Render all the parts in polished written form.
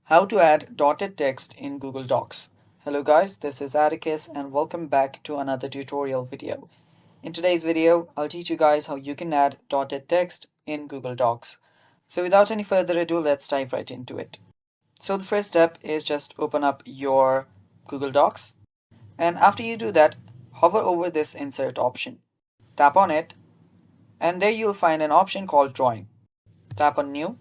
How to add dotted text in Google Docs. Hello guys, this is Atticus and welcome back to another tutorial video. In today's video, I'll teach you guys how you can add dotted text in Google Docs. So without any further ado, let's dive right into it. So the first step is just open up your Google Docs, and after you do that, hover over this insert option. Tap on it, and there you'll find an option called drawing. Tap on new,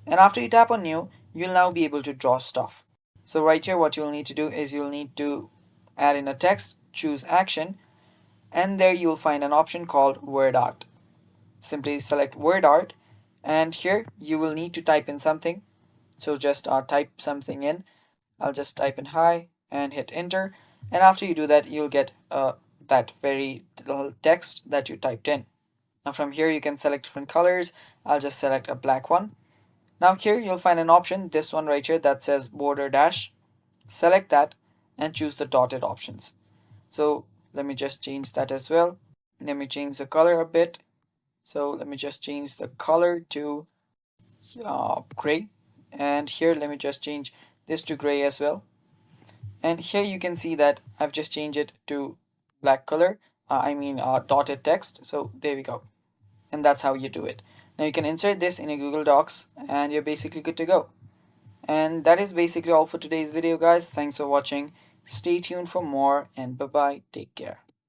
and after you tap on new, you'll now be able to draw stuff. So right here, what you'll need to do is you'll need to add in a text, choose action, and there you'll find an option called word art. Simply select word art, and here you will need to type in something. So just type something in. I'll just type in hi and hit enter, and after you do that, you'll get that very little text that you typed in. Now from here you can select different colors. I'll just select a black one. Now here you'll find an option, this one right here, that says border dash. Select that and choose the dotted options. So let me just change that as well. Let me change the color a bit. So let me just change the color to gray. And here let me just change this to gray as well. And here you can see that I've just changed it to black color. Dotted text. So there we go. And that's how you do it. Now you can insert this in a Google Docs and you're basically good to go. And that is basically all for today's video, guys. Thanks for watching. Stay tuned for more, and bye bye. Take care.